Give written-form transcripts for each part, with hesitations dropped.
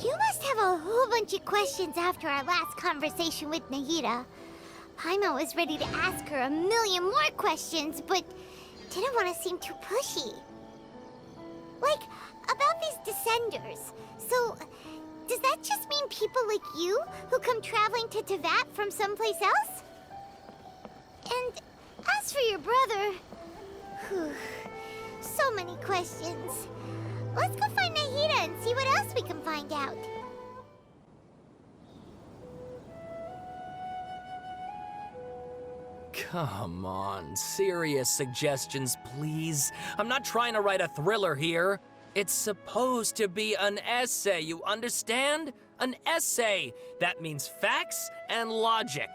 You must have a whole bunch of questions after our last conversation with Nahida. Paimon was ready to ask her a million more questions, but didn't want to seem too pushy. Like, about these Descenders. So, does that just mean people like you who come traveling to Teyvat from someplace else? And as for your brother... Whew, so many questions. Let's go find Nahida and see what else we can find out. Come on, serious suggestions, please. I'm not trying to write a thriller here. It's supposed to be an essay, you understand? An essay! That means facts and logic.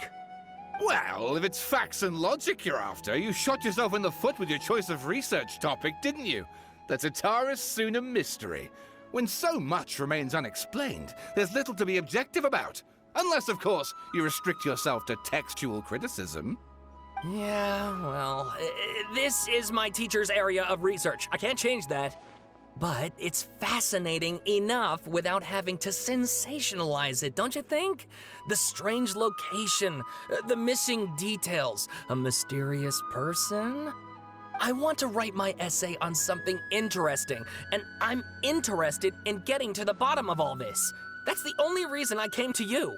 Well, if it's facts and logic you're after, you shot yourself in the foot with your choice of research topic, didn't you? The Tatara Suna mystery. When so much remains unexplained, there's little to be objective about. Unless, of course, you restrict yourself to textual criticism. Yeah, well, this is my teacher's area of research. I can't change that. But it's fascinating enough without having to sensationalize it, don't you think? The strange location, the missing details, a mysterious person. I want to write my essay on something interesting, and I'm interested in getting to the bottom of all this. That's the only reason I came to you.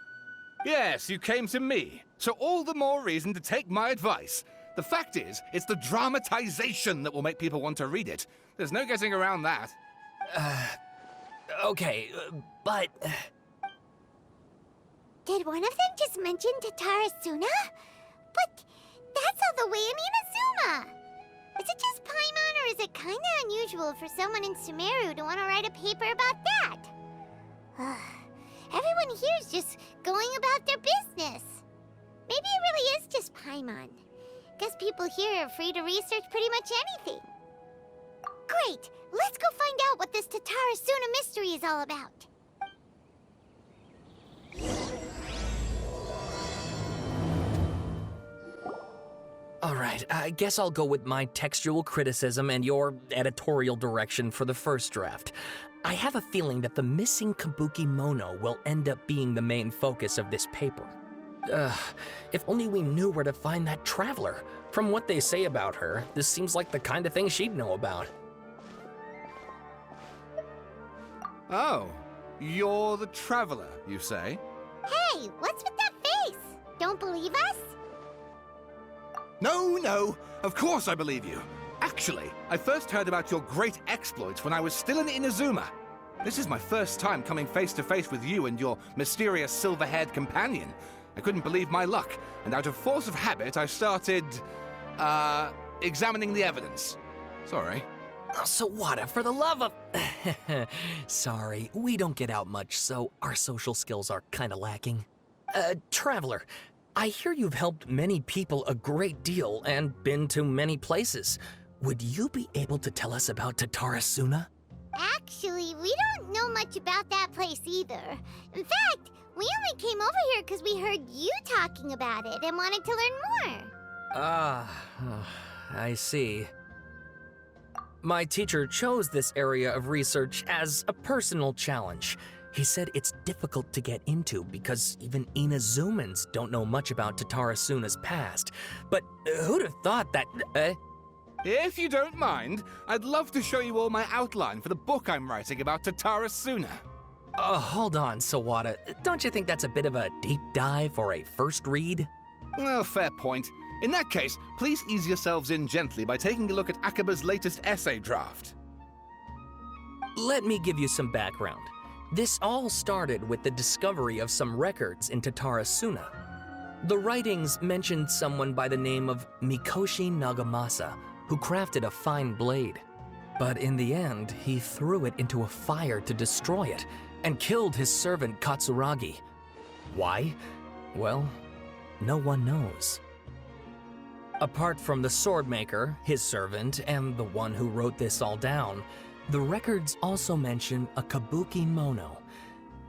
Yes, you came to me, so all the more reason to take my advice. The fact is, it's the dramatization that will make people want to read it. There's no getting around that. Okay, but... Did one of them just mention Tatara Suna? But that's all the way in Inazuma! Is it just Paimon, or is it kinda unusual for someone in Sumeru to want to write a paper about that? Everyone here's just going about their business. Maybe it really is just Paimon. Guess people here are free to research pretty much anything. Great! Let's go find out what this Tatara Suna mystery is all about. Alright, I guess I'll go with my textual criticism and your editorial direction for the first draft. I have a feeling that the missing Kabuki Mono will end up being the main focus of this paper. If only we knew where to find that traveler. From what they say about her, this seems like the kind of thing she'd know about. Oh, you're the traveler, you say? Hey, what's with that face? Don't believe us? No, of course I believe you. Actually, I first heard about your great exploits when I was still in Inazuma. This is my first time coming face to face with you and your mysterious silver-haired companion. I couldn't believe my luck, and out of force of habit, I started, examining the evidence. Sorry. Sawada, for the love of... Sorry, we don't get out much, so our social skills are kinda lacking. Traveler, I hear you've helped many people a great deal and been to many places. Would you be able to tell us about Tatara Suna? Actually, we don't know much about that place either. In fact, we only came over here because we heard you talking about it and wanted to learn more. I see. My teacher chose this area of research as a personal challenge. He said it's difficult to get into because even Inazumans don't know much about Tatara Suna's past. But who'd have thought that... If you don't mind, I'd love to show you all my outline for the book I'm writing about Tatara Suna. Hold on, Sawada. Don't you think that's a bit of a deep dive for a first read? Well, fair point. In that case, please ease yourselves in gently by taking a look at Akaba's latest essay draft. Let me give you some background. This all started with the discovery of some records in Tatara Suna. The writings mentioned someone by the name of Mikoshi Nagamasa, who crafted a fine blade. But in the end, he threw it into a fire to destroy it, and killed his servant Katsuragi. Why? Well, no one knows. Apart from the swordmaker, his servant, and the one who wrote this all down, the records also mention a kabuki mono.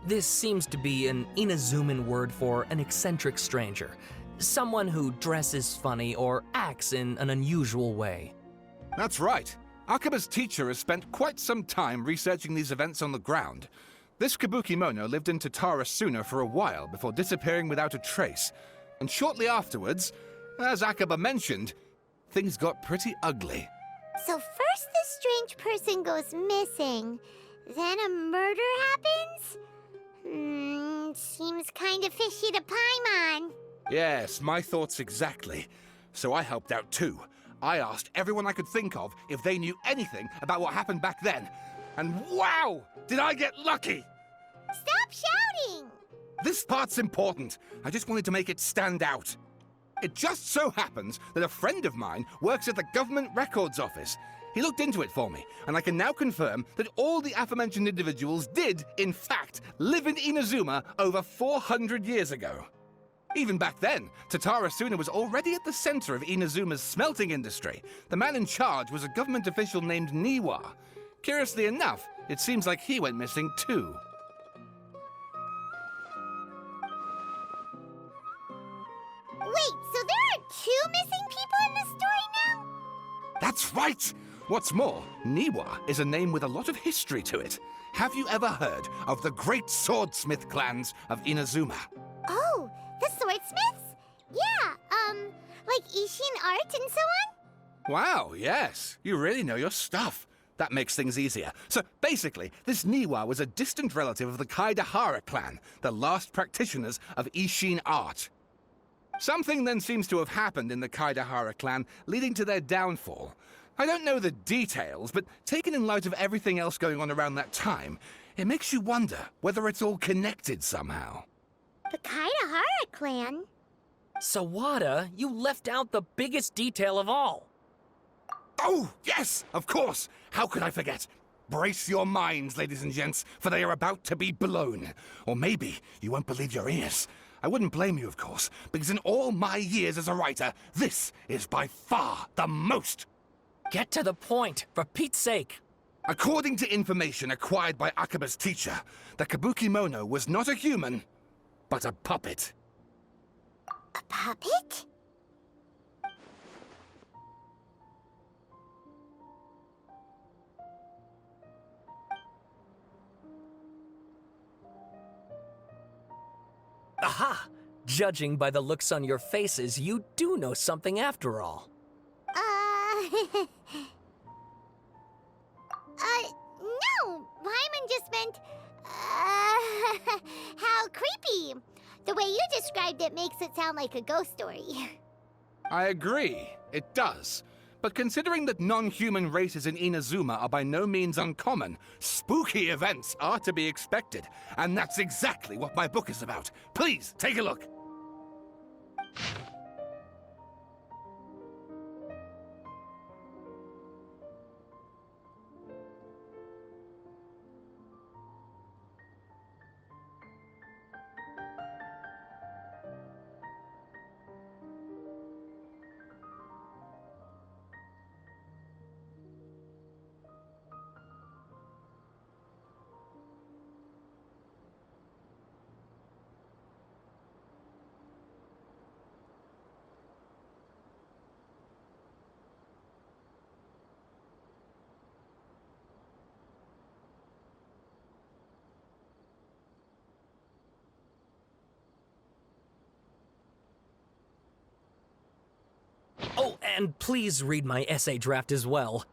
This seems to be an Inazuman word for an eccentric stranger, someone who dresses funny or acts in an unusual way. That's right. Akaba's teacher has spent quite some time researching these events on the ground. This Kabukimono lived in Tatarasuna for a while before disappearing without a trace. And shortly afterwards, as Akaba mentioned, things got pretty ugly. So first this strange person goes missing, then a murder happens? Seems kind of fishy to Paimon. Yes, my thoughts exactly. So I helped out too. I asked everyone I could think of if they knew anything about what happened back then. And wow, did I get lucky! Stop shouting! This part's important. I just wanted to make it stand out. It just so happens that a friend of mine works at the Government Records Office. He looked into it for me, and I can now confirm that all the aforementioned individuals did, in fact, live in Inazuma over 400 years ago. Even back then, Tatarasuna was already at the center of Inazuma's smelting industry. The man in charge was a government official named Niwa. Curiously enough, it seems like he went missing too. Wait, so there are 2 missing people in this story now? That's right! What's more, Niwa is a name with a lot of history to it. Have you ever heard of the great swordsmith clans of Inazuma? Oh, the swordsmiths? Yeah, like Ishin art and so on? Wow, yes. You really know your stuff. That makes things easier. So basically, this Niwa was a distant relative of the Kaidahara clan, the last practitioners of Ishin art. Something then seems to have happened in the Kaidahara clan, leading to their downfall. I don't know the details, but taken in light of everything else going on around that time, it makes you wonder whether it's all connected somehow. The Kaidahara clan? Sawada, you left out the biggest detail of all. Oh, yes, of course. How could I forget? Brace your minds, ladies and gents, for they are about to be blown. Or maybe you won't believe your ears. I wouldn't blame you, of course, because in all my years as a writer, this is by far the most. Get to the point, for Pete's sake. According to information acquired by Akaba's teacher, the Kabukimono was not a human, but a puppet. A puppet? Aha! Judging by the looks on your faces, you do know something after all. No! Paimon just meant, how creepy. The way you described it makes it sound like a ghost story. I agree, it does. But considering that non-human races in Inazuma are by no means uncommon, spooky events are to be expected. And that's exactly what my book is about. Please, take a look. Oh, and please read my essay draft as well.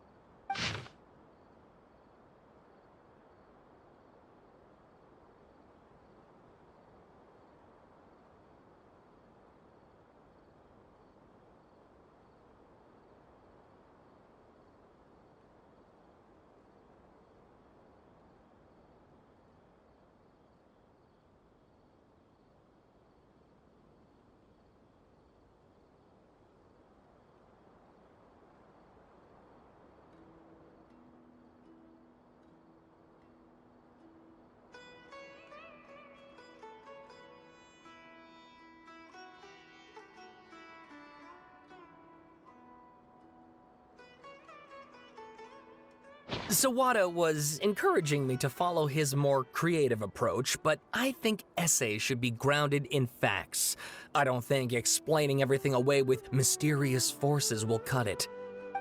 Sawada was encouraging me to follow his more creative approach, but I think essays should be grounded in facts. I don't think explaining everything away with mysterious forces will cut it.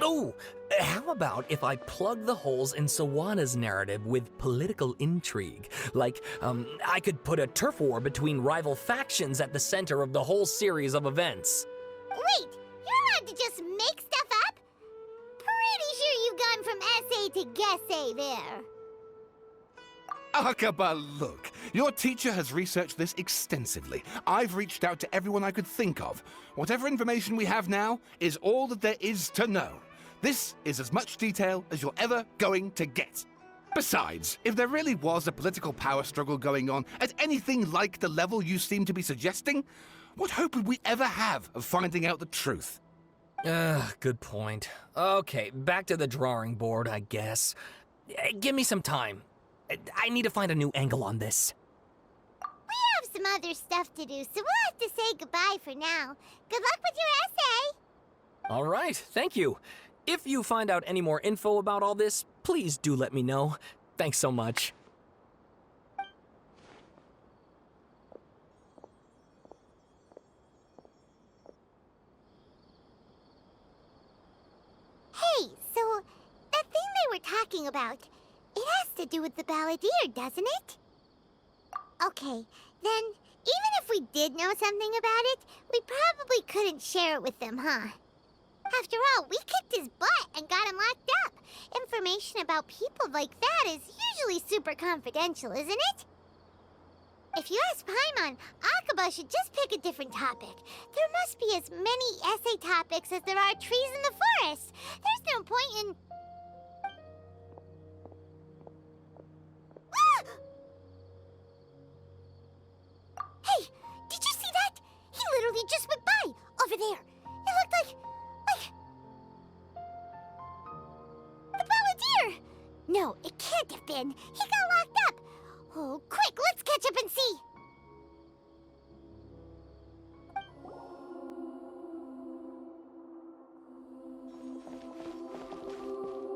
Oh, How about if I plug the holes in Sawana's narrative with political intrigue? Like, I could put a turf war between rival factions at the center of the whole series of events. Wait, you're allowed to just make stuff up? Pretty sure you've gone from essay to guessay there. Akaba, look. Your teacher has researched this extensively. I've reached out to everyone I could think of. Whatever information we have now is all that there is to know. This is as much detail as you're ever going to get. Besides, if there really was a political power struggle going on at anything like the level you seem to be suggesting, what hope would we ever have of finding out the truth? Good point. Okay, back to the drawing board, I guess. Give me some time. I need to find a new angle on this. We have some other stuff to do, so we'll have to say goodbye for now. Good luck with your essay! All right, thank you. If you find out any more info about all this, please do let me know. Thanks so much. Hey, so that thing they were talking about, it has to do with the balladeer, doesn't it? Okay, then even if we did know something about it, we probably couldn't share it with them, huh? After all, we kicked his butt and got him locked up. Information about people like that is usually super confidential, isn't it? If you ask Paimon, Akaba should just pick a different topic. There must be as many essay topics as there are trees in the forest. There's no point in... Ah! Hey, did you see that? He literally just went by, over there. It looked like... the balladeer! No, it can't have been. He got locked up. Oh, quick, let's catch up and see.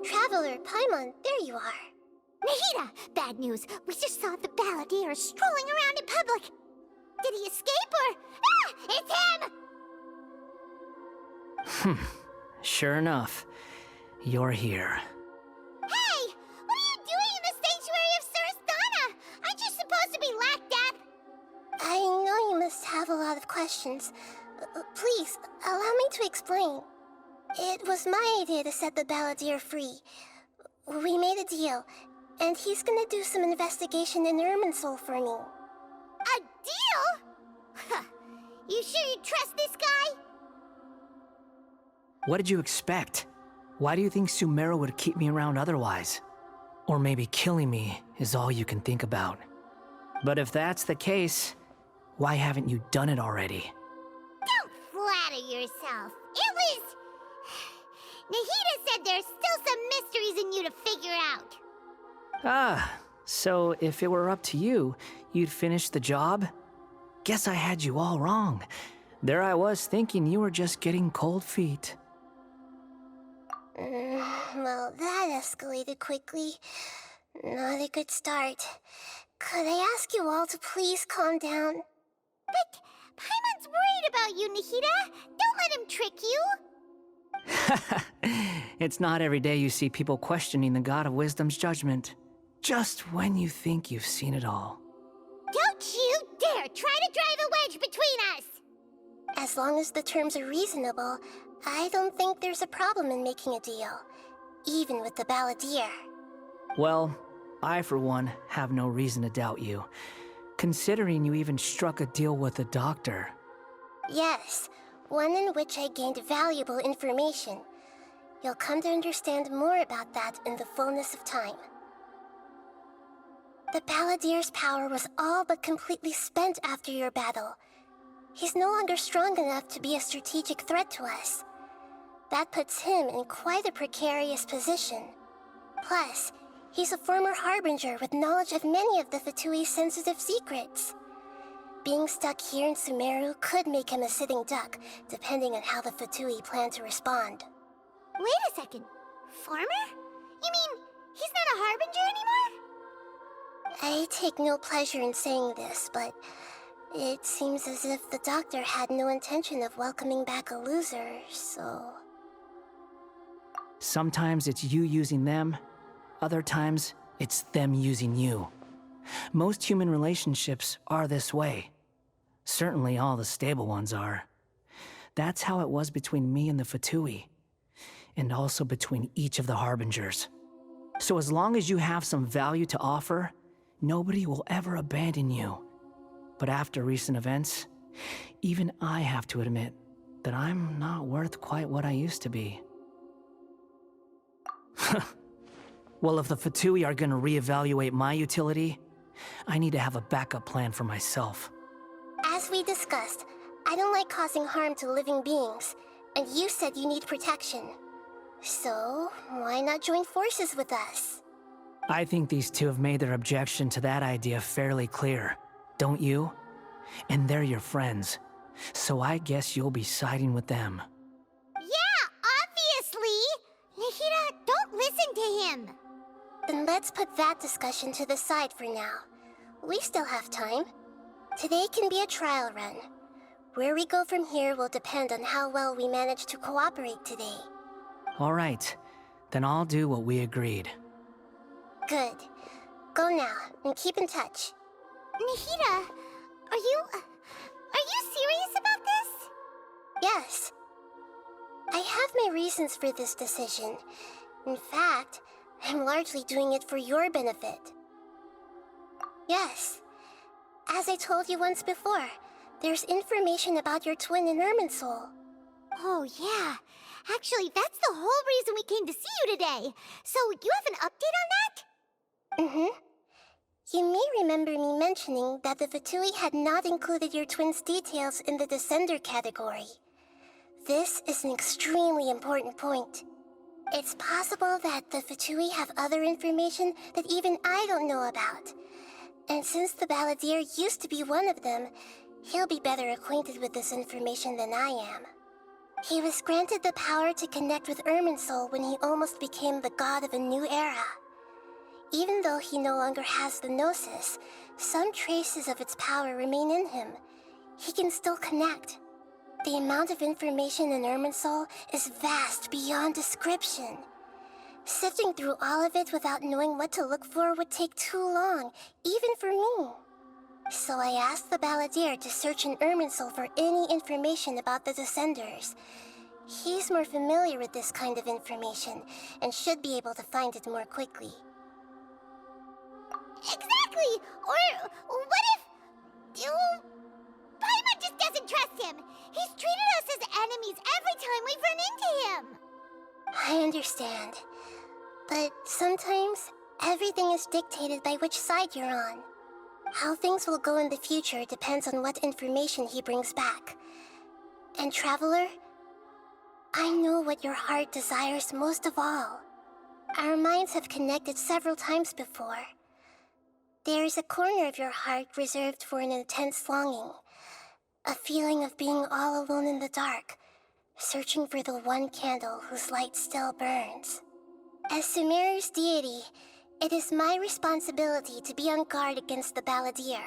Traveler, Paimon, there you are. Nahida! Bad news. We just saw the balladeer strolling around in public. Did he escape or... Ah! It's him! Sure enough, you're here. Hey! What are you doing in the sanctuary of Surasthana? Aren't you supposed to be locked up? I know you must have a lot of questions. Please, allow me to explain. It was my idea to set the balladeer free. We made a deal, and he's gonna do some investigation in Irminsul for me. A deal? Huh. You sure you trust this guy? What did you expect? Why do you think Sumeru would keep me around otherwise? Or maybe killing me is all you can think about. But if that's the case, why haven't you done it already? Don't flatter yourself. It was... Nahida said there's still some mysteries in you to figure out. Ah, so if it were up to you, you'd finish the job? Guess I had you all wrong. There I was thinking you were just getting cold feet. Well, that escalated quickly. Not a good start. Could I ask you all to please calm down? But Paimon's worried about you, Nahida. Don't let him trick you. It's not every day you see people questioning the God of Wisdom's judgment. Just when you think you've seen it all. Don't you dare try to drive a wedge between us! As long as the terms are reasonable, I don't think there's a problem in making a deal. Even with the balladeer. Well, I for one have no reason to doubt you. Considering you even struck a deal with the doctor. Yes, one in which I gained valuable information. You'll come to understand more about that in the fullness of time. The balladeer's power was all but completely spent after your battle. He's no longer strong enough to be a strategic threat to us. That puts him in quite a precarious position. Plus, he's a former harbinger with knowledge of many of the Fatui's sensitive secrets. Being stuck here in Sumeru could make him a sitting duck, depending on how the Fatui plan to respond. Wait a second. Farmer? You mean he's not a harbinger anymore? I take no pleasure in saying this, but it seems as if the doctor had no intention of welcoming back a loser, so... Sometimes it's you using them, other times it's them using you. Most human relationships are this way. Certainly all the stable ones are. That's how it was between me and the Fatui, and also between each of the Harbingers. So as long as you have some value to offer, nobody will ever abandon you. But after recent events, even I have to admit that I'm not worth quite what I used to be. Well, if the Fatui are gonna reevaluate my utility, I need to have a backup plan for myself. As we discussed, I don't like causing harm to living beings, and you said you need protection. So, why not join forces with us? I think these two have made their objection to that idea fairly clear, don't you? And they're your friends, so I guess you'll be siding with them. Yeah, obviously! Nahida, don't listen to him! Then let's put that discussion to the side for now. We still have time. Today can be a trial run. Where we go from here will depend on how well we manage to cooperate today. All right, then I'll do what we agreed. Good. Go now, and keep in touch. Nahida, are you serious about this? Yes. I have my reasons for this decision. In fact, I'm largely doing it for your benefit. Yes. As I told you once before, there's information about your twin in Irminsul. Oh, yeah. Actually, that's the whole reason we came to see you today. So, you have an update on that? Mm-hmm. You may remember me mentioning that the Fatui had not included your twin's details in the Descender category. This is an extremely important point. It's possible that the Fatui have other information that even I don't know about. And since the Balladeer used to be one of them, he'll be better acquainted with this information than I am. He was granted the power to connect with Irminsul when he almost became the god of a new era. Even though he no longer has the Gnosis, some traces of its power remain in him. He can still connect. The amount of information in Irminsul is vast beyond description. Sifting through all of it without knowing what to look for would take too long, even for me. So I asked the Balladeer to search in Irminsul for any information about the Descenders. He's more familiar with this kind of information, and should be able to find it more quickly. Exactly! Or what if... Paimon just doesn't trust him! He's treated us as enemies every time we've run into him! I understand. But sometimes, everything is dictated by which side you're on. How things will go in the future depends on what information he brings back. And Traveler, I know what your heart desires most of all. Our minds have connected several times before. There is a corner of your heart reserved for an intense longing. A feeling of being all alone in the dark, searching for the one candle whose light still burns. As Sumeru's deity, it is my responsibility to be on guard against the Balladeer.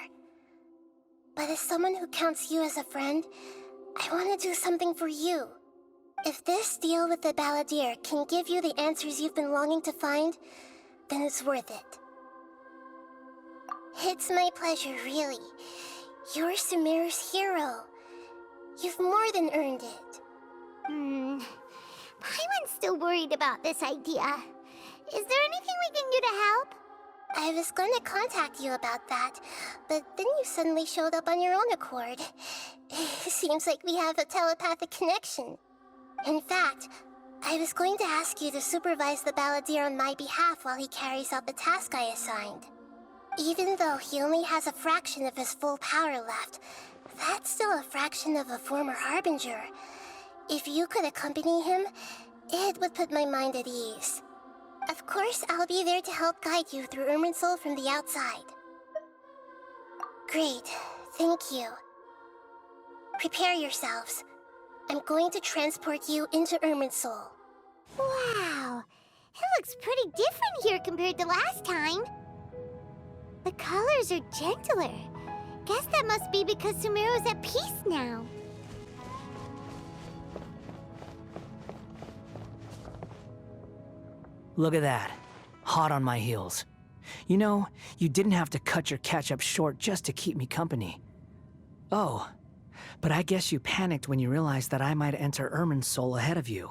But as someone who counts you as a friend, I want to do something for you. If this deal with the Balladeer can give you the answers you've been longing to find, then it's worth it. It's my pleasure, really. You're Sumeru's hero. You've more than earned it. Paimon's still worried about this idea. Is there anything we can do to help? I was going to contact you about that, but then you suddenly showed up on your own accord. Seems like we have a telepathic connection. In fact, I was going to ask you to supervise the Balladeer on my behalf while he carries out the task I assigned. Even though he only has a fraction of his full power left, that's still a fraction of a former Harbinger. If you could accompany him, it would put my mind at ease. Of course, I'll be there to help guide you through Irminsul from the outside. Great, thank you. Prepare yourselves. I'm going to transport you into Irminsul. Wow, it looks pretty different here compared to last time. The colors are gentler. Guess that must be because Sumeru's at peace now. Look at that. Hot on my heels. You know, you didn't have to cut your catch-up short just to keep me company. Oh, but I guess you panicked when you realized that I might enter Irminsul ahead of you.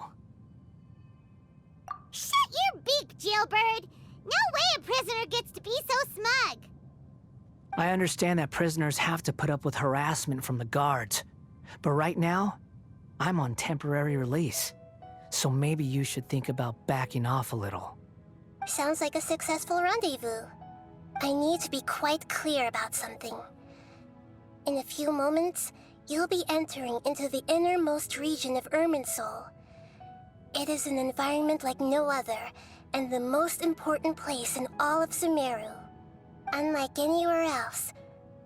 Shut your beak, jailbird! No way a prisoner gets to be so smug! I understand that prisoners have to put up with harassment from the guards, but right now, I'm on temporary release, so maybe you should think about backing off a little. Sounds like a successful rendezvous. I need to be quite clear about something. In a few moments, you'll be entering into the innermost region of Irminsul. It is an environment like no other, and the most important place in all of Sumeru. Unlike anywhere else,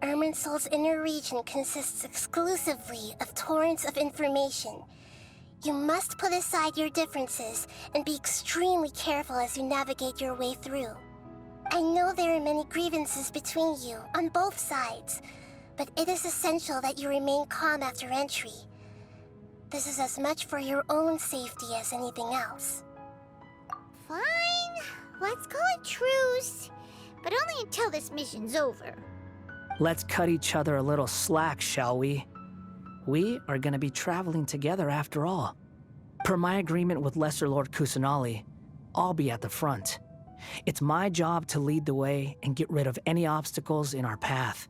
Irminsul's inner region consists exclusively of torrents of information. You must put aside your differences and be extremely careful as you navigate your way through. I know there are many grievances between you on both sides, but it is essential that you remain calm after entry. This is as much for your own safety as anything else. Fine, let's call it truce. But only until this mission's over. Let's cut each other a little slack, shall we? We are gonna be traveling together after all. Per my agreement with Lesser Lord Kusanali, I'll be at the front. It's my job to lead the way and get rid of any obstacles in our path.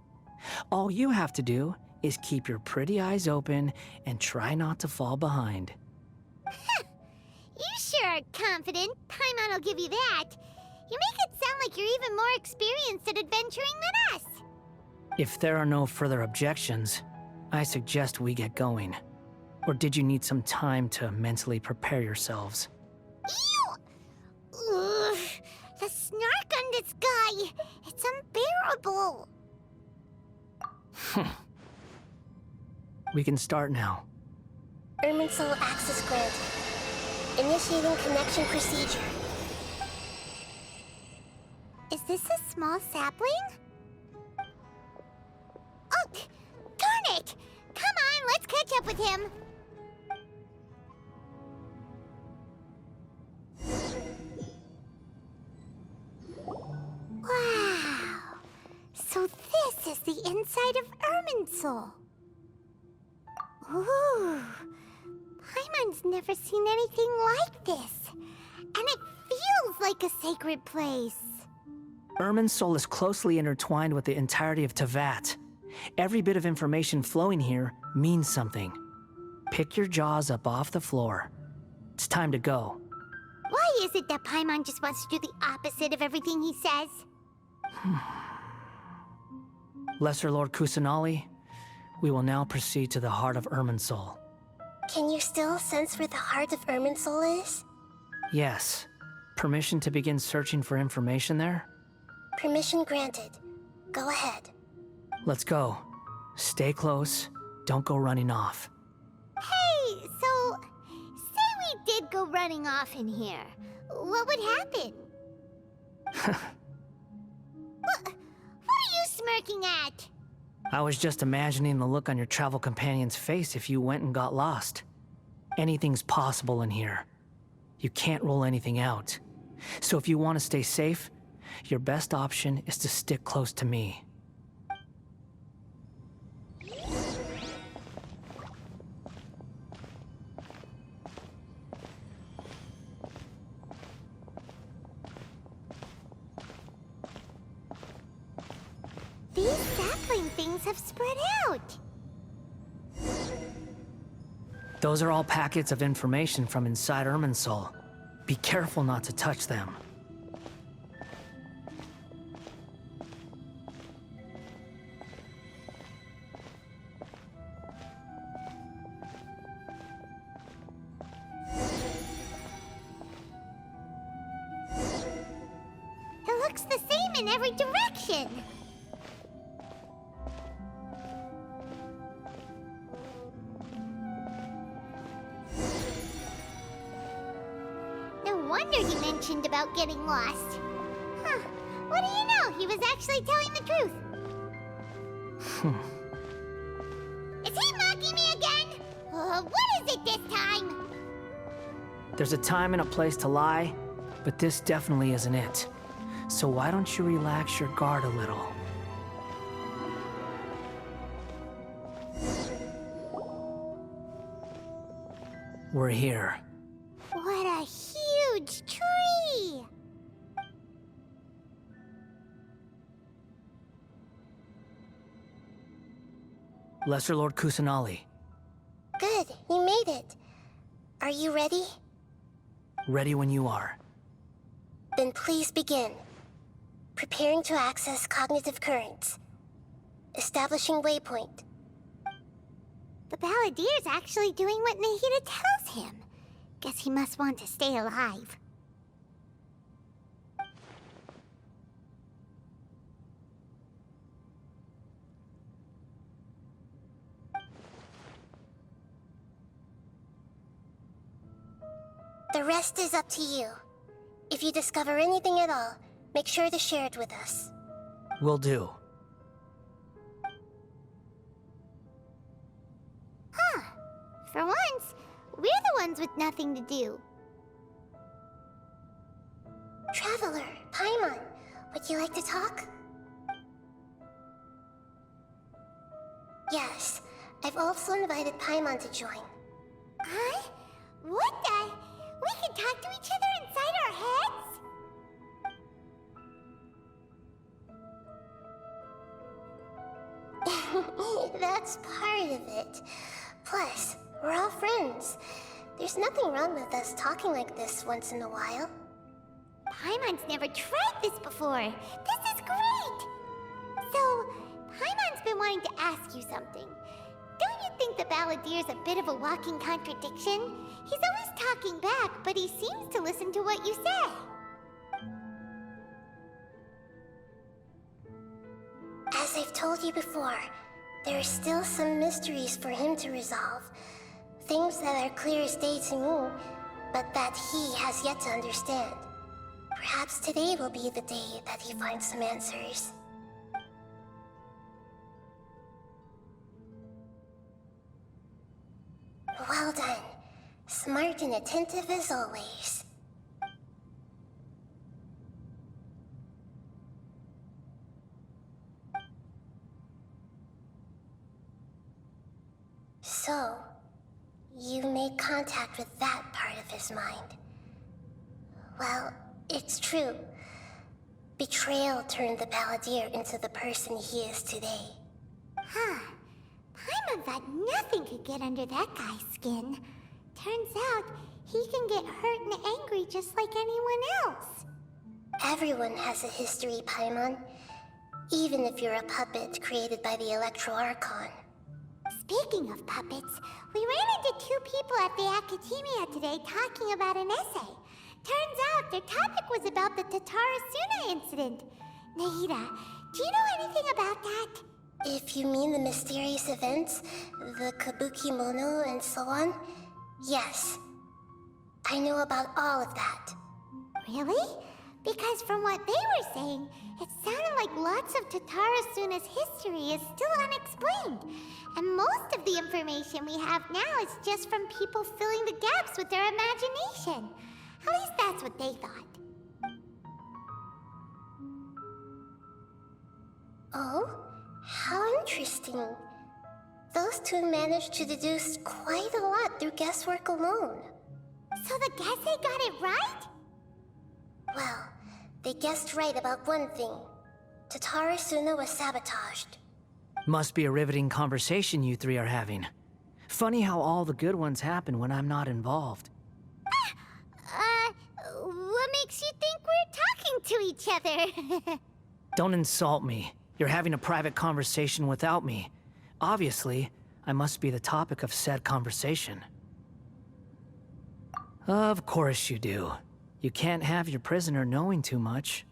All you have to do is keep your pretty eyes open and try not to fall behind. You sure are confident. Paimon will give you that. You make it sound like you're even more experienced at adventuring than us. If there are no further objections, I suggest we get going. Or did you need some time to mentally prepare yourselves? Ew! Ugh, the snark on this guy, it's unbearable. We can start now. Irminsul access granted. Initiating connection procedure. Is this a small sapling? Oh, darn it! Come on, let's catch up with him. Wow! So this is the inside of Irminsul. Ooh! Paimon's never seen anything like this. And it feels like a sacred place. Irminsul is closely intertwined with the entirety of Teyvat. Every bit of information flowing here means something. Pick your jaws up off the floor. It's time to go. Why is it that Paimon just wants to do the opposite of everything he says? Lesser Lord Kusanali, we will now proceed to the heart of Irminsul. Can you still sense where the heart of Irminsul is? Yes. Permission to begin searching for information there? Permission granted. Go ahead. Let's go. Stay close. Don't go running off. Hey, so say we did go running off in here. What would happen? What are you smirking at? I was just imagining the look on your travel companion's face if you went and got lost. Anything's possible in here. You can't rule anything out. So if you want to stay safe, your best option is to stick close to me. These sapling things have spread out. Those are all packets of information from inside Irminsul. Be careful not to touch them. It looks the same in every direction. No wonder he mentioned about getting lost. Huh. What do you know? He was actually telling the truth. Is he mocking me again? What is it this time? There's a time and a place to lie, but this definitely isn't it. So why don't you relax your guard a little? We're here. What a huge tree! Lesser Lord Kusanali. Good, you made it. Are you ready? Ready when you are. Then please begin. Preparing to access cognitive currents. Establishing waypoint. The Balladier's actually doing what Nahida tells him. Guess he must want to stay alive. The rest is up to you. If you discover anything at all, make sure to share it with us. Will do. Huh. For once, we're the ones with nothing to do. Traveler, Paimon, would you like to talk? Yes, I've also invited Paimon to join. Huh? What the? We can talk to each other inside our heads? That's part of it. Plus, we're all friends. There's nothing wrong with us talking like this once in a while. Paimon's never tried this before. This is great! So, Paimon's been wanting to ask you something. Don't you think the Balladier's a bit of a walking contradiction? He's always talking back, but he seems to listen to what you say. As I've told you before, there are still some mysteries for him to resolve. Things that are clear as day to me, but that he has yet to understand. Perhaps today will be the day that he finds some answers. Well done. Smart and attentive as always. So, you made contact with that part of his mind. Well, it's true. Betrayal turned the Balladeer into the person he is today. Huh. Paimon thought nothing could get under that guy's skin. Turns out, he can get hurt and angry just like anyone else. Everyone has a history, Paimon. Even if you're a puppet created by the Electro Archon. Speaking of puppets, we ran into two people at the Academia today talking about an essay. Turns out their topic was about the Tatarasuna incident. Nahida, do you know anything about that? If you mean the mysterious events, the Kabuki Mono and so on, yes. I know about all of that. Really? Because from what they were saying, it sounded like lots of Tatarasuna's history is still unexplained. And most of the information we have now is just from people filling the gaps with their imagination. At least that's what they thought. Oh? How interesting. Those two managed to deduce quite a lot through guesswork alone. So the Gase got it right? Well, they guessed right about one thing. Tatarasuna was sabotaged. Must be a riveting conversation you three are having. Funny how all the good ones happen when I'm not involved. What makes you think we're talking to each other? Don't insult me. You're having a private conversation without me. Obviously, I must be the topic of said conversation. Of course you do. You can't have your prisoner knowing too much.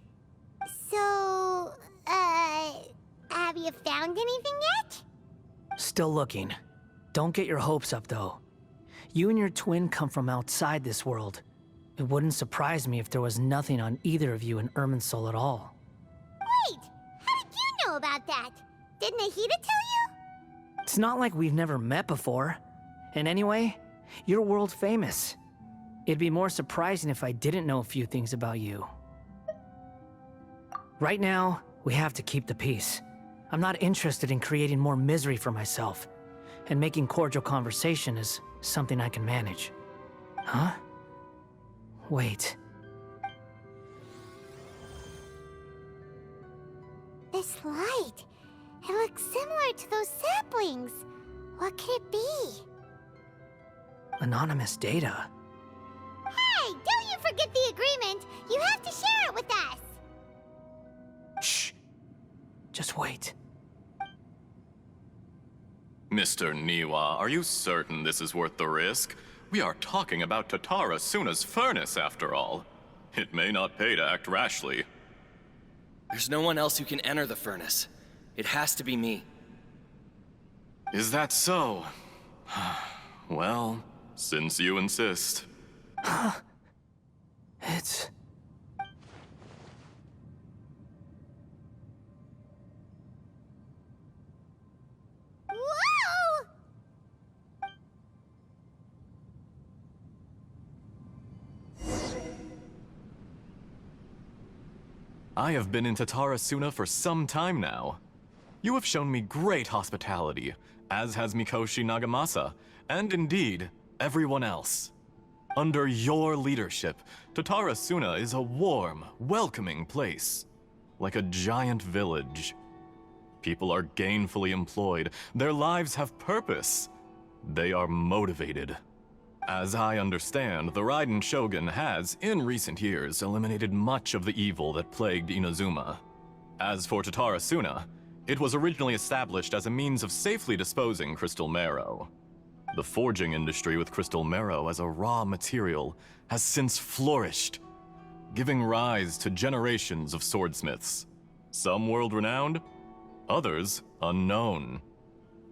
So, have you found anything yet? Still looking. Don't get your hopes up, though. You and your twin come from outside this world. It wouldn't surprise me if there was nothing on either of you in Irminsul at all. Wait! How did you know about that? Did Nahida tell you? It's not like we've never met before. And anyway, you're world famous. It'd be more surprising if I didn't know a few things about you. Right now, we have to keep the peace. I'm not interested in creating more misery for myself, and making cordial conversation is something I can manage. Huh? Wait. This light, it looks similar to those saplings. What could it be? Anonymous data. Hey, don't you forget the agreement! You have to share it with us! Shh. Just wait. Mr. Niwa, are you certain this is worth the risk? We are talking about Tatara Suna's furnace, after all. It may not pay to act rashly. There's no one else who can enter the furnace. It has to be me. Is that so? Well, since you insist. It's... Whoa! I have been in Tatara Suna for some time now. You have shown me great hospitality, as has Mikoshi Nagamasa, and indeed, everyone else. Under your leadership, Tatara Suna is a warm, welcoming place, like a giant village. People are gainfully employed, their lives have purpose. They are motivated. As I understand, the Raiden Shogun has, in recent years, eliminated much of the evil that plagued Inazuma. As for Tatara Suna, it was originally established as a means of safely disposing crystal marrow. The forging industry with crystal marrow as a raw material has since flourished, giving rise to generations of swordsmiths. Some world-renowned, others unknown,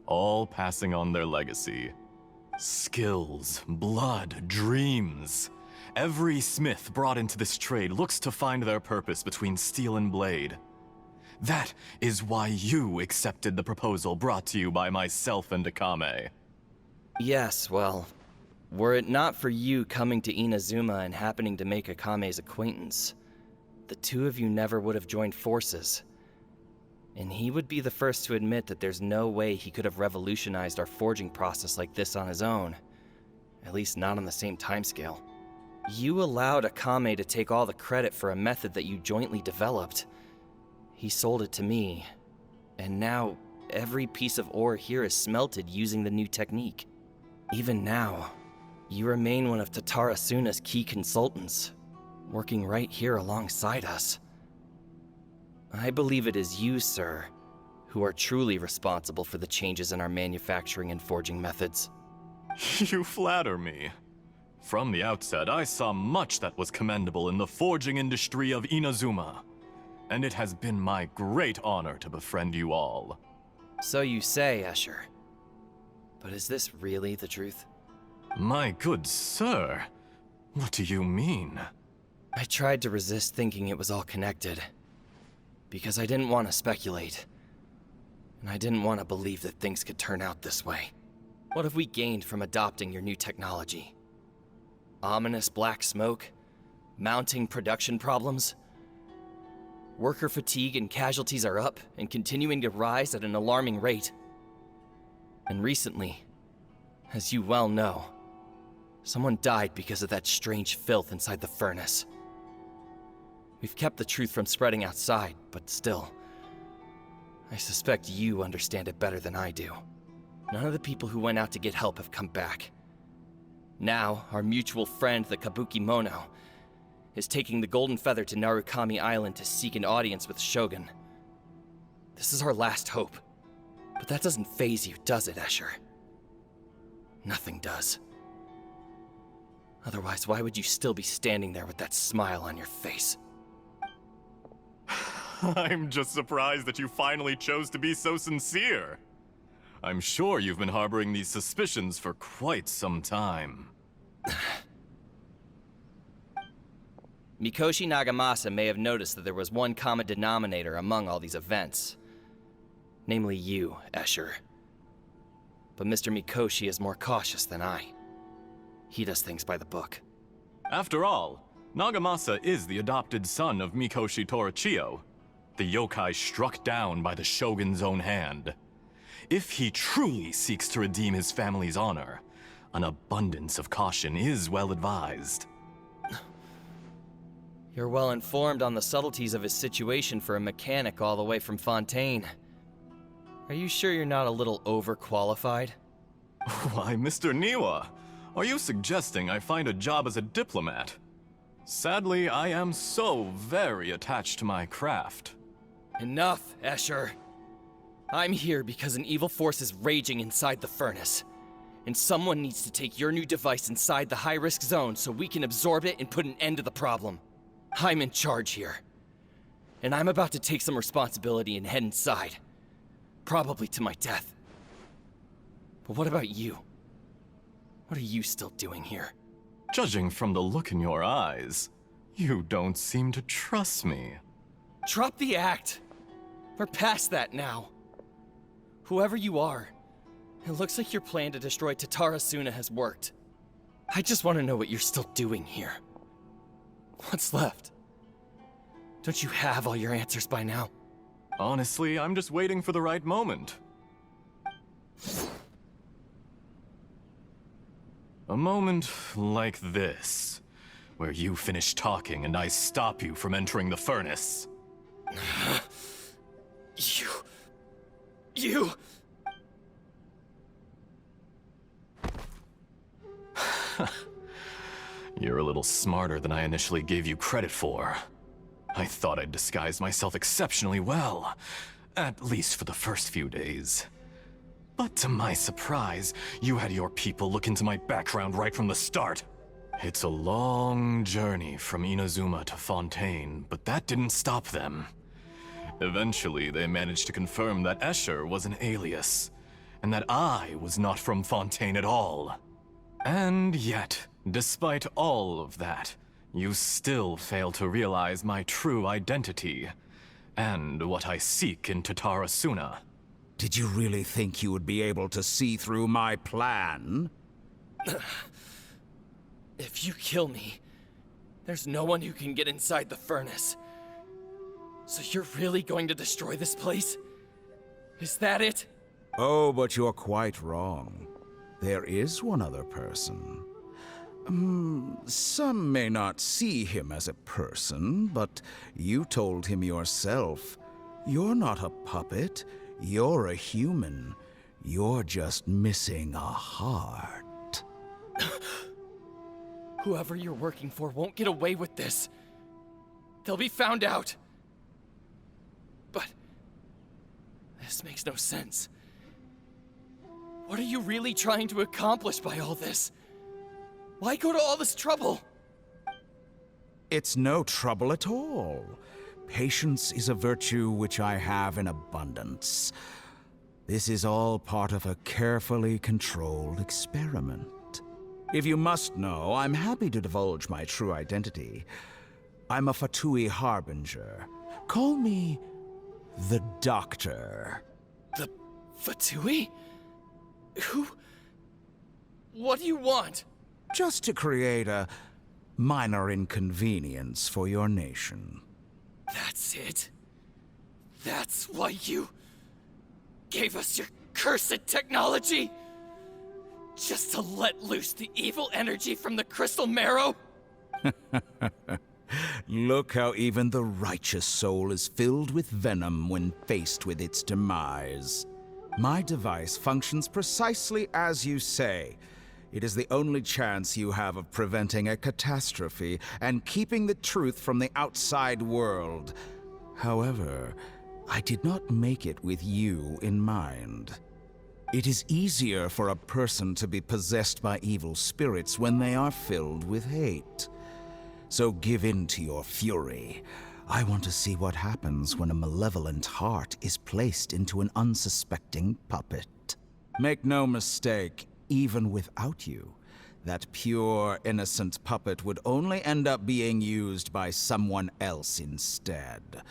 all passing on their legacy. Skills, blood, dreams. Every smith brought into this trade looks to find their purpose between steel and blade. That is why you accepted the proposal brought to you by myself and Akame. Yes, well, were it not for you coming to Inazuma and happening to make Akame's acquaintance, the two of you never would have joined forces. And he would be the first to admit that there's no way he could have revolutionized our forging process like this on his own. At least not on the same timescale. You allowed Akame to take all the credit for a method that you jointly developed. He sold it to me, and now every piece of ore here is smelted using the new technique. Even now, you remain one of Tatara Suna's key consultants, working right here alongside us. I believe it is you, sir, who are truly responsible for the changes in our manufacturing and forging methods. You flatter me. From the outset, I saw much that was commendable in the forging industry of Inazuma, and it has been my great honor to befriend you all. So you say, Escher. But is this really the truth? My good sir, what do you mean? I tried to resist thinking it was all connected, because I didn't want to speculate, and I didn't want to believe that things could turn out this way. What have we gained from adopting your new technology? Ominous black smoke? Mounting production problems? Worker fatigue and casualties are up and continuing to rise at an alarming rate. And recently, as you well know, someone died because of that strange filth inside the furnace. We've kept the truth from spreading outside, but still, I suspect you understand it better than I do. None of the people who went out to get help have come back. Now, our mutual friend, the Kabuki Mono, is taking the Golden Feather to Narukami Island to seek an audience with Shogun. This is our last hope. But that doesn't faze you, does it, Escher? Nothing does. Otherwise, why would you still be standing there with that smile on your face? I'm just surprised that you finally chose to be so sincere. I'm sure you've been harboring these suspicions for quite some time. Mikoshi Nagamasa may have noticed that there was one common denominator among all these events. Namely you, Escher. But Mr. Mikoshi is more cautious than I. He does things by the book. After all, Nagamasa is the adopted son of Mikoshi Torichio, the yokai struck down by the Shogun's own hand. If he truly seeks to redeem his family's honor, an abundance of caution is well advised. You're well informed on the subtleties of his situation for a mechanic all the way from Fontaine. Are you sure you're not a little overqualified? Why, Mr. Niwa, are you suggesting I find a job as a diplomat? Sadly, I am so very attached to my craft. Enough, Escher. I'm here because an evil force is raging inside the furnace. And someone needs to take your new device inside the high-risk zone so we can absorb it and put an end to the problem. I'm in charge here. And I'm about to take some responsibility and head inside. Probably to my death. But what about you? What are you still doing here? Judging from the look in your eyes, you don't seem to trust me. Drop the act! We're past that now. Whoever you are, it looks like your plan to destroy Tatarasuna has worked. I just want to know what you're still doing here. What's left? Don't you have all your answers by now? Honestly, I'm just waiting for the right moment. A moment like this, where you finish talking and I stop you from entering the furnace. You... You're a little smarter than I initially gave you credit for. I thought I'd disguised myself exceptionally well, at least for the first few days. But to my surprise, you had your people look into my background right from the start. It's a long journey from Inazuma to Fontaine, but that didn't stop them. Eventually, they managed to confirm that Escher was an alias, and that I was not from Fontaine at all. And yet, despite all of that, you still fail to realize my true identity, and what I seek in Tatarasuna. Did you really think you would be able to see through my plan? If you kill me, there's no one who can get inside the furnace. So you're really going to destroy this place? Is that it? Oh, but you're quite wrong. There is one other person. Some may not see him as a person, but you told him yourself. You're not a puppet. You're a human. You're just missing a heart. Whoever you're working for won't get away with this. They'll be found out. But this makes no sense. What are you really trying to accomplish by all this? Why go to all this trouble? It's no trouble at all. Patience is a virtue which I have in abundance. This is all part of a carefully controlled experiment. If you must know, I'm happy to divulge my true identity. I'm a Fatui Harbinger. Call me the Doctor. The Fatui? Who? What do you want? Just to create a minor inconvenience for your nation. That's it? That's why you gave us your cursed technology? Just to let loose the evil energy from the crystal marrow? Look how even the righteous soul is filled with venom when faced with its demise. My device functions precisely as you say. It is the only chance you have of preventing a catastrophe and keeping the truth from the outside world. However, I did not make it with you in mind. It is easier for a person to be possessed by evil spirits when they are filled with hate. So give in to your fury. I want to see what happens when a malevolent heart is placed into an unsuspecting puppet. Make no mistake, even without you, that pure, innocent puppet would only end up being used by someone else instead.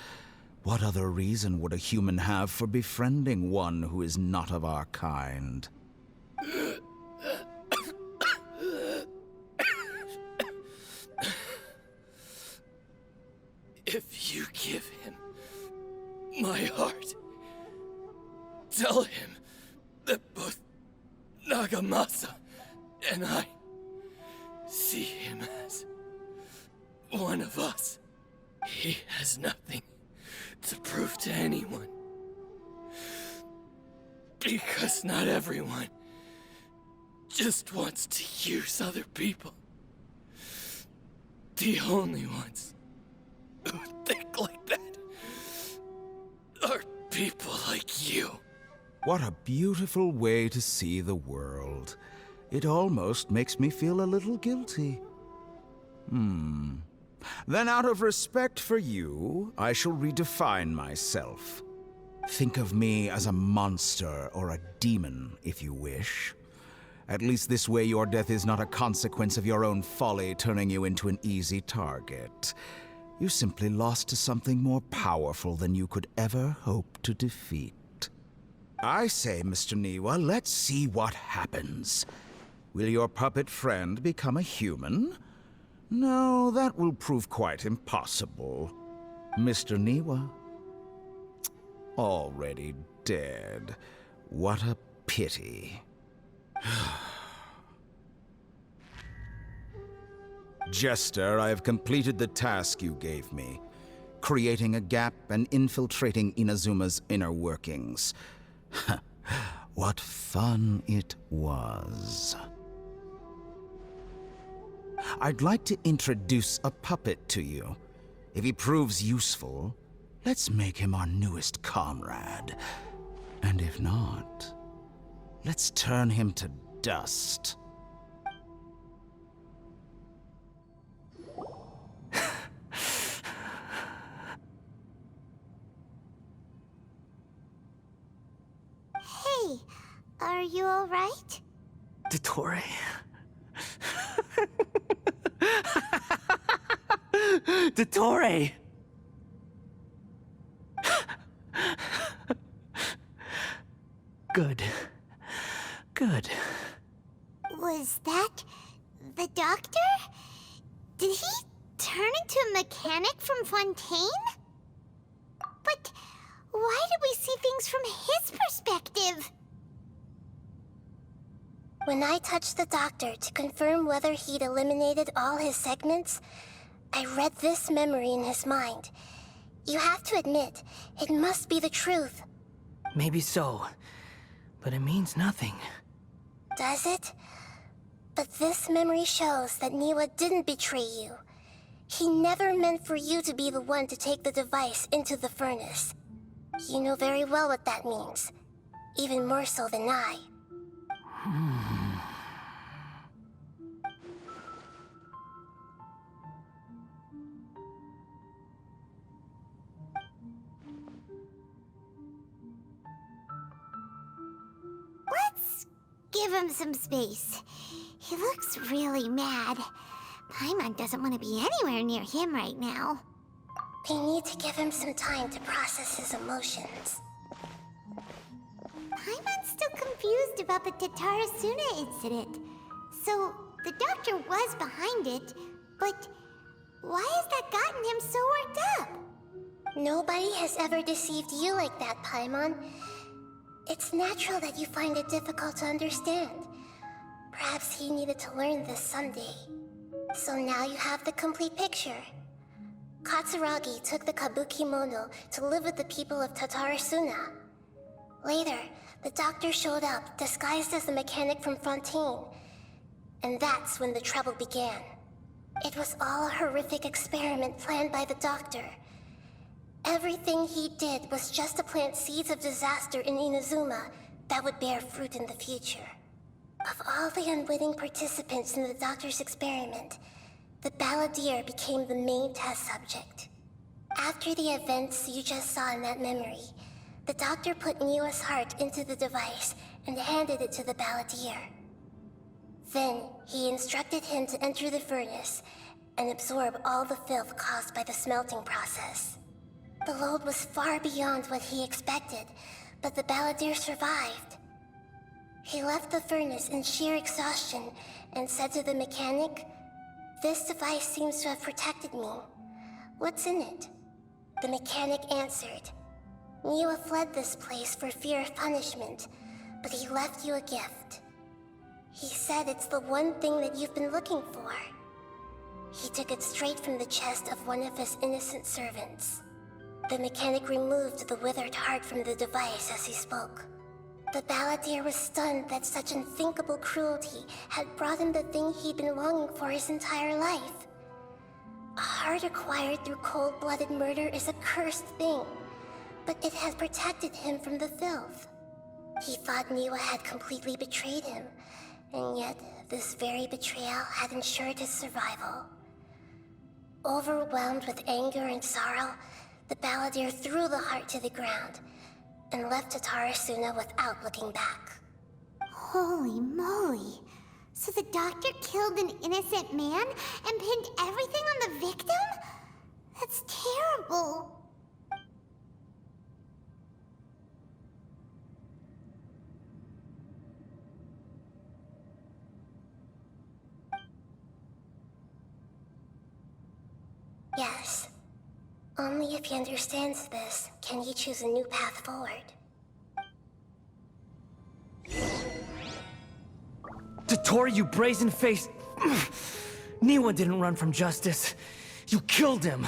What other reason would a human have for befriending one who is not of our kind? If you give him my heart, tell him that both Nagamasa and I see him as one of us. He has nothing to prove to anyone. Because not everyone just wants to use other people. The only ones who think like that are people like you. What a beautiful way to see the world. It almost makes me feel a little guilty. Then out of respect for you, I shall redefine myself. Think of me as a monster or a demon, if you wish. At least this way your death is not a consequence of your own folly turning you into an easy target. You simply lost to something more powerful than you could ever hope to defeat. I say, Mr. Niwa, let's see what happens. Will your puppet friend become a human? No, that will prove quite impossible. Mr. Niwa? Already dead. What a pity. Jester, I have completed the task you gave me. Creating a gap and infiltrating Inazuma's inner workings. What fun it was. I'd like to introduce a puppet to you. If he proves useful, let's make him our newest comrade. And if not, let's turn him to dust. Hey, are you alright? Dottore? Dottore! Good. Good. Was that the doctor? Did he turn into a mechanic from Fontaine? But why did we see things from his perspective? When I touched the doctor to confirm whether he'd eliminated all his segments, I read this memory in his mind. You have to admit, it must be the truth. Maybe so, but it means nothing. Does it? But this memory shows that Niwa didn't betray you. He never meant for you to be the one to take the device into the furnace. You know very well what that means. Even more so than I. Let's give him some space. He looks really mad. Paimon doesn't want to be anywhere near him right now. We need to give him some time to process his emotions. Paimon's still confused about the Tatarasuna incident. So, the doctor was behind it, but why has that gotten him so worked up? Nobody has ever deceived you like that, Paimon. It's natural that you find it difficult to understand. Perhaps he needed to learn this someday. So now you have the complete picture. Katsuragi took the Kabukimono to live with the people of Tatarasuna. Later, the doctor showed up, disguised as the mechanic from Fontaine. And that's when the trouble began. It was all a horrific experiment planned by the doctor. Everything he did was just to plant seeds of disaster in Inazuma that would bear fruit in the future. Of all the unwitting participants in the doctor's experiment, the balladeer became the main test subject. After the events you just saw in that memory, the doctor put Niwa's heart into the device and handed it to the balladeer. Then, he instructed him to enter the furnace and absorb all the filth caused by the smelting process. The load was far beyond what he expected, but the balladeer survived. He left the furnace in sheer exhaustion and said to the mechanic, "This device seems to have protected me. What's in it? The mechanic answered. Niwa fled this place for fear of punishment, but he left you a gift. He said it's the one thing that you've been looking for. He took it straight from the chest of one of his innocent servants. The mechanic removed the withered heart from the device as he spoke. The balladeer was stunned that such unthinkable cruelty had brought him the thing he'd been longing for his entire life. A heart acquired through cold-blooded murder is a cursed thing, but it had protected him from the filth. He thought Niwa had completely betrayed him, and yet this very betrayal had ensured his survival. Overwhelmed with anger and sorrow, the balladeer threw the heart to the ground and left Tatarasuna without looking back. Holy moly. So the doctor killed an innocent man and pinned everything on the victim? That's terrible. Yes. Only if he understands this can he choose a new path forward. Dottore, you brazen-faced... Niwa didn't run from justice. You killed him.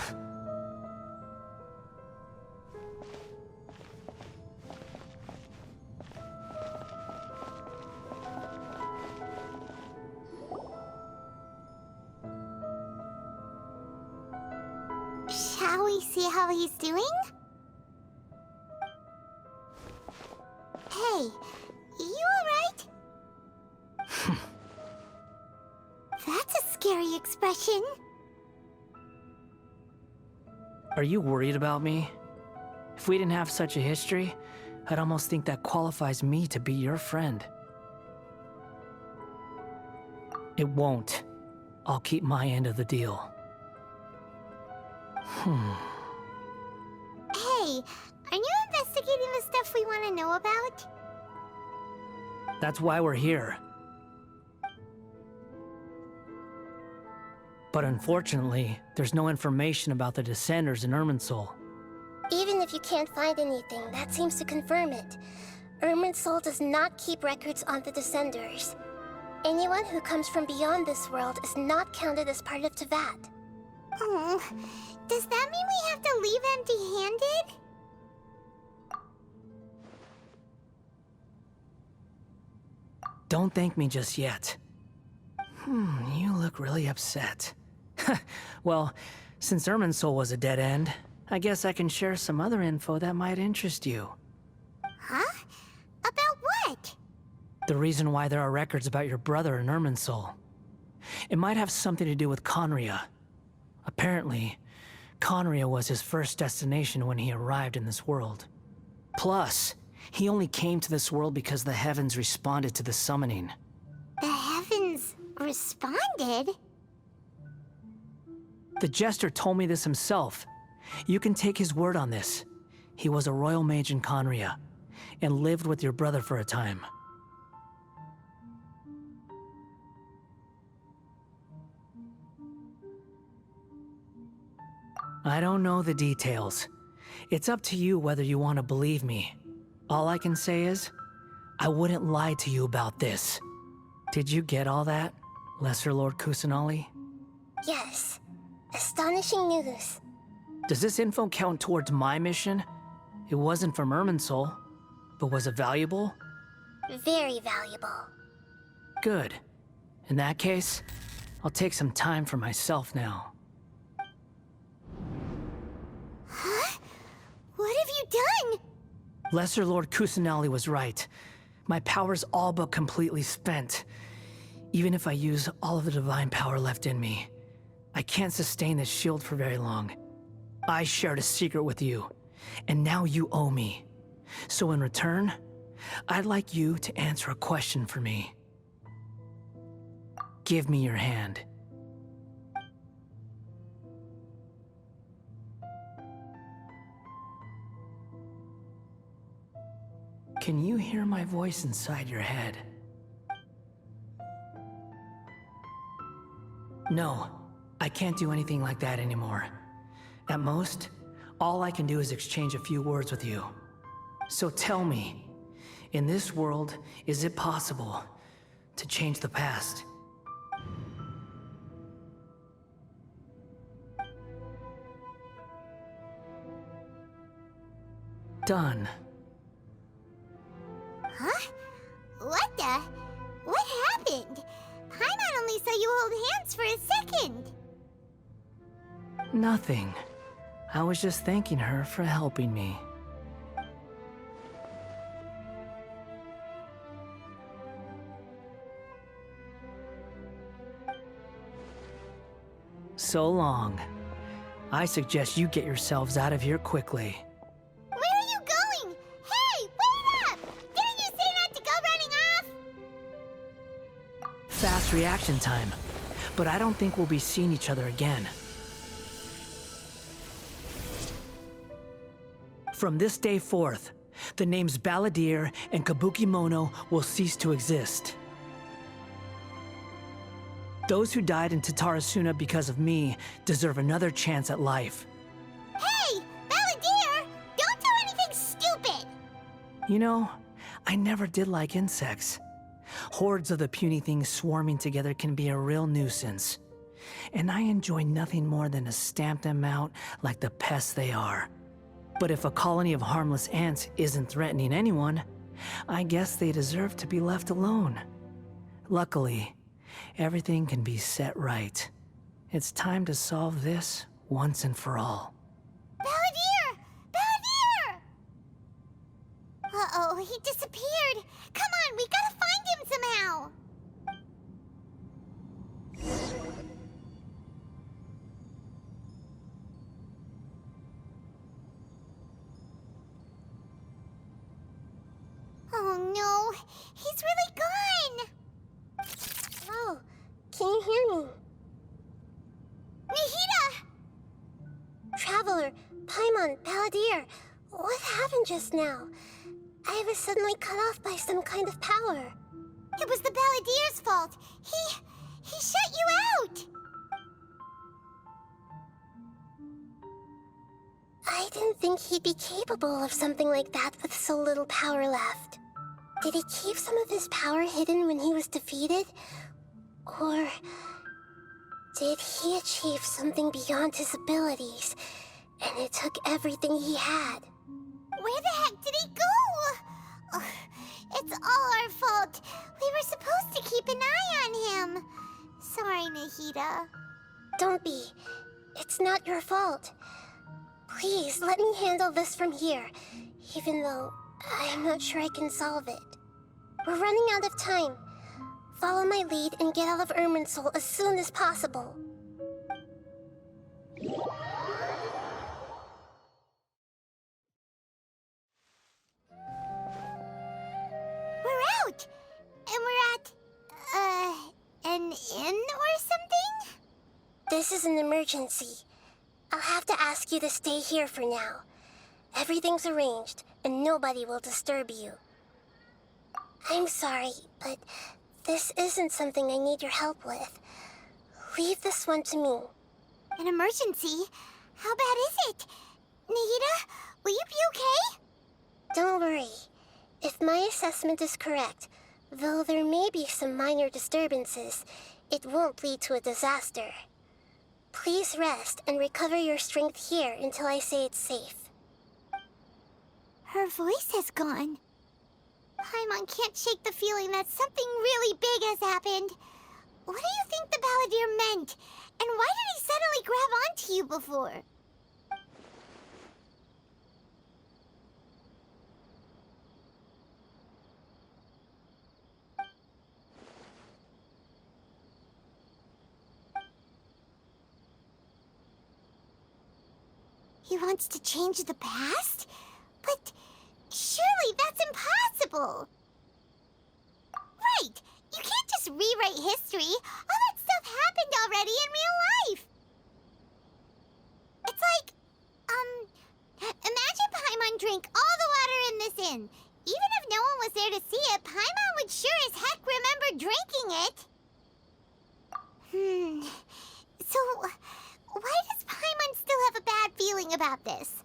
Shall we see how he's doing? Hey, you alright? That's a scary expression. Are you worried about me? If we didn't have such a history, I'd almost think that qualifies me to be your friend. It won't. I'll keep my end of the deal. Hey, are you investigating the stuff we want to know about? That's why we're here. But unfortunately, there's no information about the Descenders in Irminsul. Even if you can't find anything, that seems to confirm it. Irminsul does not keep records on the Descenders. Anyone who comes from beyond this world is not counted as part of Teyvat. Oh, does that mean we have to leave empty-handed? Don't thank me just yet. You look really upset. Well, since Irminsul was a dead end, I guess I can share some other info that might interest you. Huh? About what? The reason why there are records about your brother in Irminsul. It might have something to do with Conria. Apparently, Conria was his first destination when he arrived in this world. Plus, he only came to this world because the heavens responded to the summoning. The heavens responded? The Jester told me this himself. You can take his word on this. He was a royal mage in Conria, and lived with your brother for a time. I don't know the details. It's up to you whether you want to believe me. All I can say is, I wouldn't lie to you about this. Did you get all that, Lesser Lord Kusanali? Yes. Astonishing news. Does this info count towards my mission? It wasn't from Irminsul, but was it valuable? Very valuable. Good. In that case, I'll take some time for myself now. Huh? What have you done? Lesser Lord Kusanali was right. My power's all but completely spent. Even if I use all of the divine power left in me, I can't sustain this shield for very long. I shared a secret with you, and now you owe me. So in return, I'd like you to answer a question for me. Give me your hand. Can you hear my voice inside your head? No, I can't do anything like that anymore. At most, all I can do is exchange a few words with you. So tell me, in this world, is it possible to change the past? Done. Huh? What the? What happened? Paimon only saw you hold hands for a second. Nothing. I was just thanking her for helping me. So long. I suggest you get yourselves out of here quickly. Where are you going? Hey, wait up! Didn't you say not to go running off? Fast reaction time. But I don't think we'll be seeing each other again. From this day forth, the names Balladeer and Kabukimono will cease to exist. Those who died in Tatarasuna because of me deserve another chance at life. Hey, Balladeer! Don't do anything stupid! You know, I never did like insects. Hordes of the puny things swarming together can be a real nuisance. And I enjoy nothing more than to stamp them out like the pests they are. But if a colony of harmless ants isn't threatening anyone, I guess they deserve to be left alone. Luckily, everything can be set right. It's time to solve this once and for all. Balladeer! Balladeer! Uh-oh, he disappeared. Come on, we gotta find him somehow. Oh no, he's really gone! Oh, can you hear me? Nahida! Traveler, Paimon, Balladeer, what happened just now? I was suddenly cut off by some kind of power. It was the Balladeer's fault. He shut you out! I didn't think he'd be capable of something like that with so little power left. Did he keep some of his power hidden when he was defeated? Or did he achieve something beyond his abilities, and it took everything he had? Where the heck did he go? Ugh, it's all our fault. We were supposed to keep an eye on him. Sorry, Nahida. Don't be. It's not your fault. Please, let me handle this from here, even though I'm not sure I can solve it. We're running out of time. Follow my lead and get out of Irminsul as soon as possible. We're out! And we're at, an inn or something? This is an emergency. I'll have to ask you to stay here for now. Everything's arranged, and nobody will disturb you. I'm sorry, but this isn't something I need your help with. Leave this one to me. An emergency? How bad is it? Nahida, will you be okay? Don't worry. If my assessment is correct, though there may be some minor disturbances, it won't lead to a disaster. Please rest and recover your strength here until I say it's safe. Her voice has gone. Paimon can't shake the feeling that something really big has happened. What do you think the Balladeer meant? And why did he suddenly grab onto you before? He wants to change the past? But surely that's impossible! Right! You can't just rewrite history! All that stuff happened already in real life! It's like, imagine Paimon drank all the water in this inn. Even if no one was there to see it, Paimon would sure as heck remember drinking it. So, why does Paimon still have a bad feeling about this?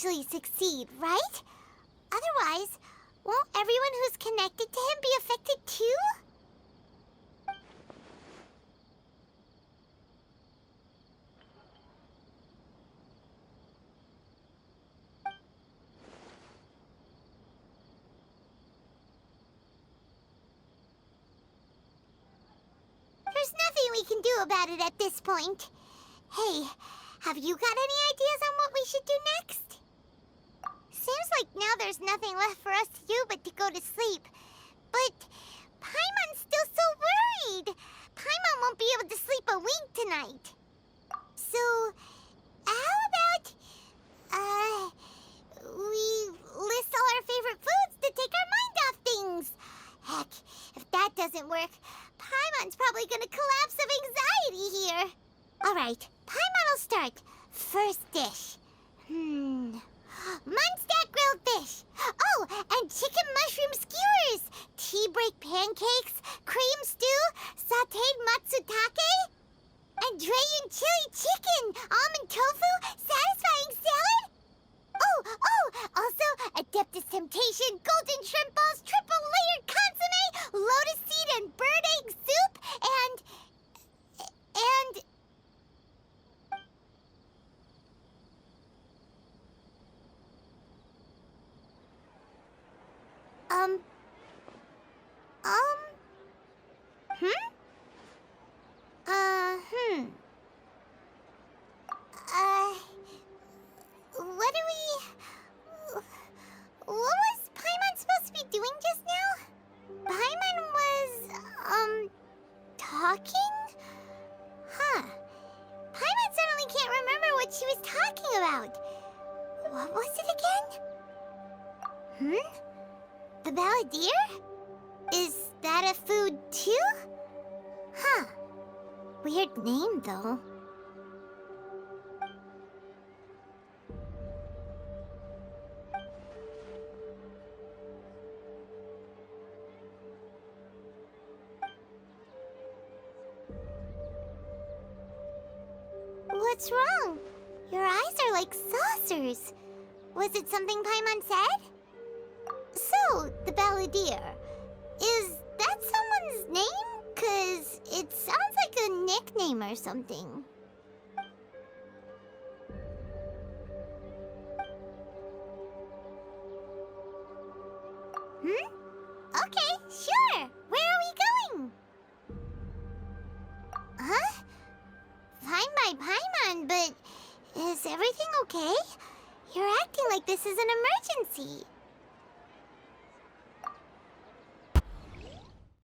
actually succeed, right? Otherwise, won't everyone who's connected to him be affected too? There's nothing we can do about it at this point. Hey, have you got any ideas on what we should do next? Seems like now there's nothing left for us to do but to go to sleep. But Paimon's still so worried. Paimon won't be able to sleep a wink tonight. So, how about, we list all our favorite foods to take our mind off things? Heck, if that doesn't work, Paimon's probably gonna collapse of anxiety here. Alright, Paimon will start. First dish. Munstack grilled fish. Oh, and chicken mushroom skewers. Tea break pancakes, cream stew, sauteed matsutake, and Dragon chili chicken, almond tofu, satisfying salad. Oh, also Adeptus Temptation, golden shrimp balls, triple layered consomme, lotus seed and bird egg soup, and what was Paimon supposed to be doing just now? Paimon was, talking? Huh. Paimon suddenly can't remember what she was talking about. What was it again? The balladeer? Is that a food too? Huh. Weird name, though. What's wrong? Your eyes are like saucers. Was it something Paimon said? So, the balladeer. Is that someone's name? 'Cause it sounds like a nickname or something. Okay, sure. Where are we going? Huh? Fine by Paimon, but is everything okay? You're acting like this is an emergency.